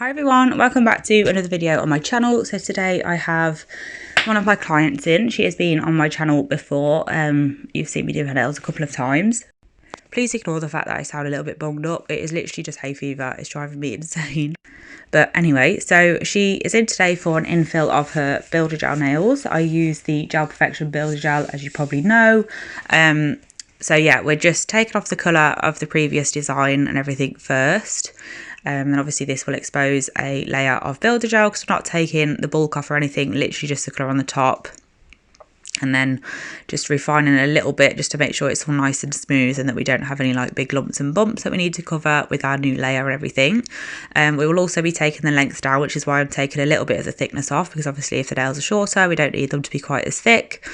Hi everyone, welcome back to another video on my channel. So today I have one of my clients in. She has been on my channel before. You've seen me do her nails a couple of times. Please ignore the fact that I sound a little bit bunged up. It is literally just hay fever. It's driving me insane. But anyway, so she is in today for an infill of her Builder Gel nails. I use the Gel Perfection Builder Gel, as you probably know. So yeah, we're just taking off the colour of the previous design and everything first. And obviously this will expose a layer of Builder Gel because I'm not taking the bulk off or anything, literally just the colour on the top. And then just refining a little bit just to make sure it's all nice and smooth and that we don't have any like big lumps and bumps that we need to cover with our new layer and everything. We will also be taking the length down, which is why I'm taking a little bit of the thickness off, because obviously if the nails are shorter we don't need them to be quite as thick.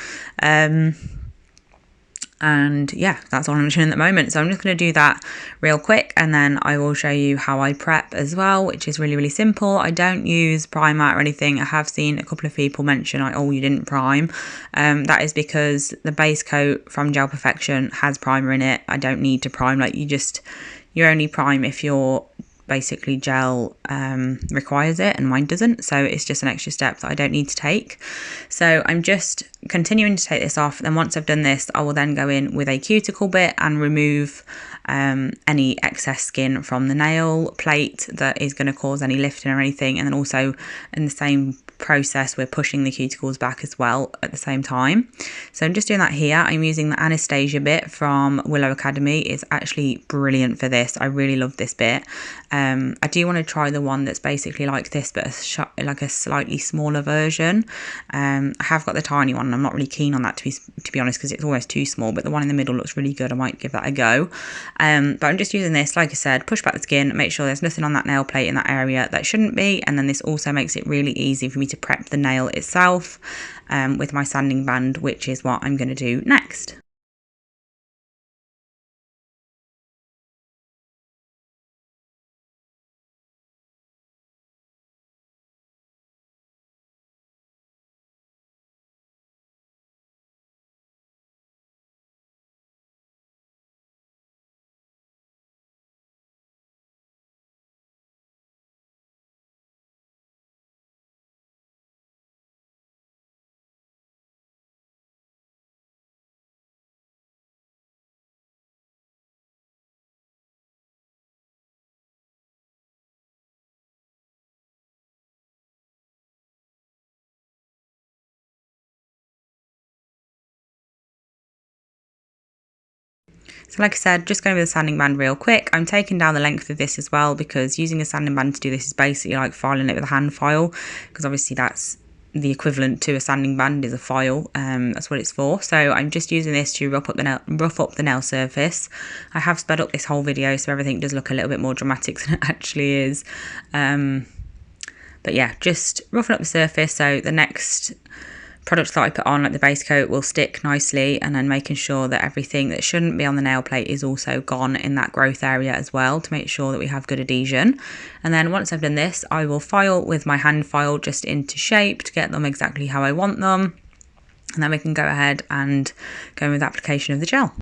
And yeah, that's all I'm doing at the moment. So I'm just going to do that real quick and then I will show you how I prep as well, which is really simple. I don't use primer or anything. I have seen a couple of people mention like, oh, you didn't prime. That is because the base coat from Gel Perfection has primer in it. I don't need to prime. Like you only prime if your basically gel requires it and mine doesn't, so it's just an extra step that I don't need to take. So I'm just continuing to take this off. Then once I've done this, I will then go in with a cuticle bit and remove any excess skin from the nail plate that is going to cause any lifting or anything. And then also in the same process we're pushing the cuticles back as well at the same time. So I'm just doing that here. I'm using the Anastasia bit from Willow Academy. It's actually brilliant for this. I really love this bit. I do want to try the one that's basically like this but like a slightly smaller version. I have got the tiny one and I'm not really keen on that to be honest, because it's almost too small, but the one in the middle looks really good. I might give that a go. But I'm just using this, like I said, push back the skin, make sure there's nothing on that nail plate in that area that shouldn't be, and then this also makes it really easy for me to prep the nail itself with my sanding band, which is what I'm going to do next. So like I said, just going with the sanding band real quick. I'm taking down the length of this as well, because using a sanding band to do this is basically like filing it with a hand file, because obviously that's the equivalent to a sanding band is a file. That's what it's for. So I'm just using this to rough up the nail surface. I have sped up this whole video so everything does look a little bit more dramatic than it actually is. But yeah, just roughing up the surface so the next product that I put on, like the base coat, will stick nicely, and then making sure that everything that shouldn't be on the nail plate is also gone in that growth area as well, to make sure that we have good adhesion. And then once I've done this, I will file with my hand file just into shape to get them exactly how I want them, and then we can go ahead and go with application of the gel.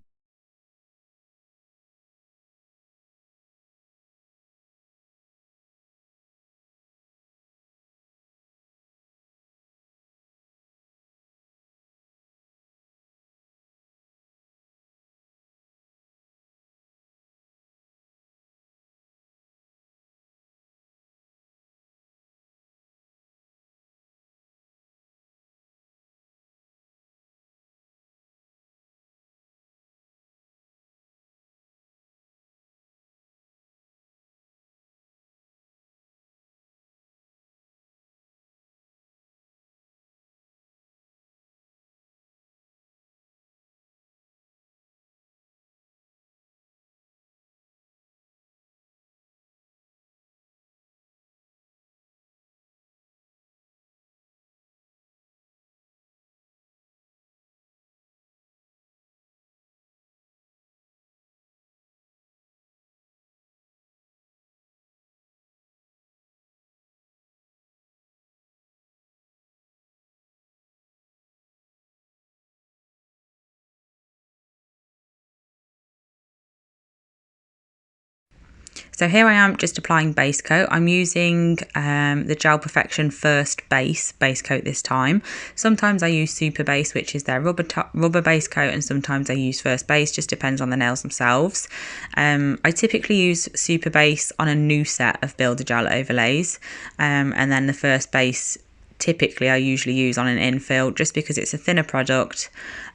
So here I am just applying base coat. I'm using the Gel Perfection First base coat this time. Sometimes I use Super Base, which is their rubber base coat, and sometimes I use First Base, just depends on the nails themselves. I typically use Super Base on a new set of Builder Gel overlays, and then the First Base typically I usually use on an infill, just because it's a thinner product,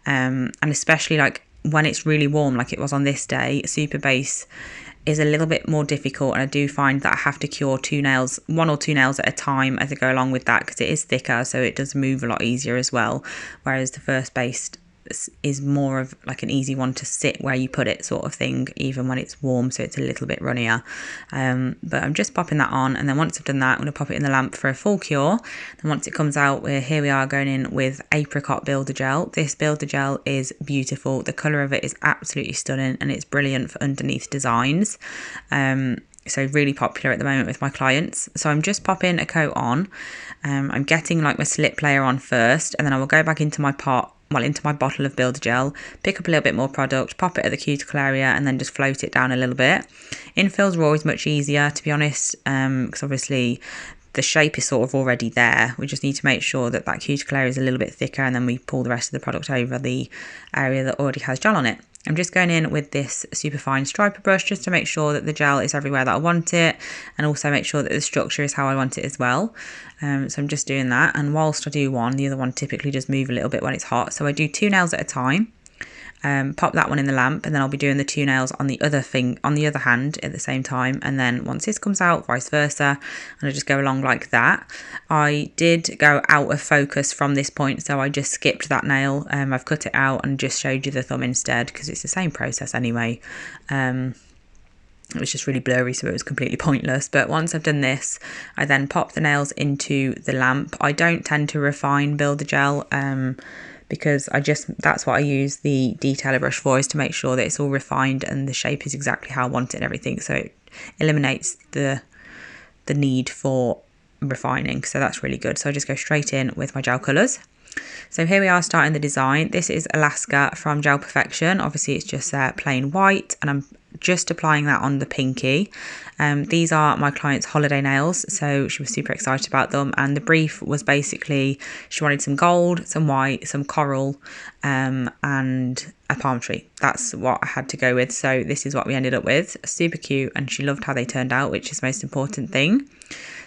and especially like when it's really warm like it was on this day, Super Base is a little bit more difficult, and I do find that I have to cure one or two nails at a time as I go along with that, because it is thicker, so it does move a lot easier as well, whereas the First Base is more of like an easy one to sit where you put it sort of thing, even when it's warm, so it's a little bit runnier. But I'm just popping that on, and then once I've done that, I'm going to pop it in the lamp for a full cure. And once it comes out, here we are going in with Apricot Builder Gel. This Builder Gel is beautiful. The colour of it is absolutely stunning, and it's brilliant for underneath designs. So really popular at the moment with my clients. So I'm just popping a coat on. I'm getting like my slip layer on first, and then I will go back into my into my bottle of Builder Gel, pick up a little bit more product, pop it at the cuticle area, and then just float it down a little bit. Infills are always much easier, to be honest, because obviously the shape is sort of already there. We just need to make sure that cuticle area is a little bit thicker, and then we pull the rest of the product over the area that already has gel on it. I'm just going in with this super fine striper brush just to make sure that the gel is everywhere that I want it, and also make sure that the structure is how I want it as well. So I'm just doing that, and whilst I do one, the other one typically does move a little bit when it's hot. So I do 2 nails at a time. Pop that one in the lamp, and then I'll be doing the 2 nails on the other hand at the same time, and then once this comes out, vice versa, and I just go along like that. I did go out of focus from this point, so I just skipped that nail. I've cut it out and just showed you the thumb instead, because it's the same process anyway. It was just really blurry, so it was completely pointless. But once I've done this, I then pop the nails into the lamp. I don't tend to refine Builder Gel, because that's what I use the detailer brush for, is to make sure that it's all refined and the shape is exactly how I want it and everything. So it eliminates the need for refining. So that's really good. So I just go straight in with my gel colours. So here we are starting the design. This is Alaska from Gel Perfection. Obviously it's just plain white, and I'm just applying that on the pinky. These are my client's holiday nails, so she was super excited about them, and the brief was basically she wanted some gold, some white, some coral, and a palm tree. That's what I had to go with, so this is what we ended up with. Super cute, and she loved how they turned out, which is the most important thing.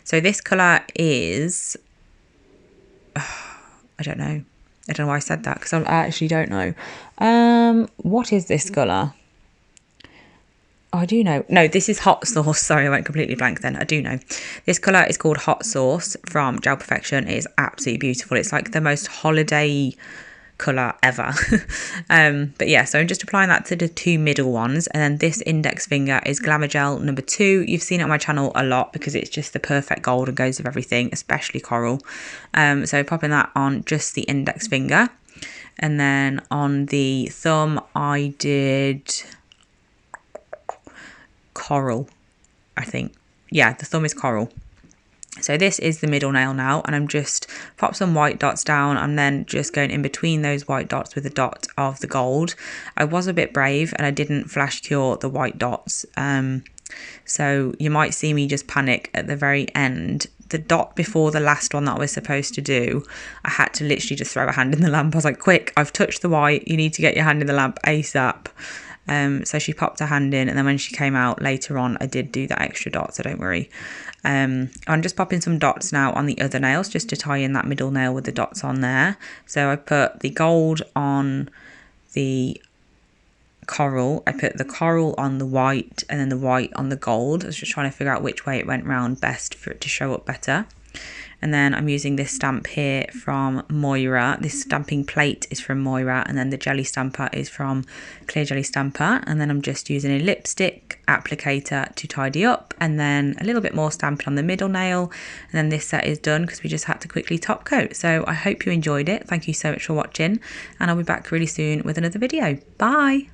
So this colour is I don't know why I said that, because I actually don't know. What is this colour? Oh, I do know. No, this is Hot Sauce. Sorry, I went completely blank then. I do know. This colour is called Hot Sauce from Gel Perfection. It is absolutely beautiful. It's like the most holiday colour ever. But yeah, so I'm just applying that to the 2 middle ones, and then this index finger is Glamour Gel number 2. You've seen it on my channel a lot because it's just the perfect gold and goes with everything, especially coral. So popping that on just the index finger, and then on the thumb I did coral, I think. Yeah, the thumb is coral. So this is the middle nail now, and I'm just pop some white dots down. I'm then just going in between those white dots with a dot of the gold. I was a bit brave and I didn't flash cure the white dots. So you might see me just panic at the very end. The dot before the last one that I was supposed to do, I had to literally just throw a hand in the lamp. I was like, quick, I've touched the white. You need to get your hand in the lamp ASAP. So she popped her hand in, and then when she came out later on, I did do that extra dot, so don't worry. I'm just popping some dots now on the other nails just to tie in that middle nail with the dots on there. So I put the gold on the coral, I put the coral on the white, and then the white on the gold. I was just trying to figure out which way it went round best for it to show up better. And then I'm using this stamp here from Moira. This stamping plate is from Moira, and then the jelly stamper is from Clear Jelly Stamper. And then I'm just using a lipstick applicator to tidy up, and then a little bit more stamping on the middle nail. And then this set is done because we just had to quickly top coat. So I hope you enjoyed it. Thank you so much for watching, and I'll be back really soon with another video. Bye!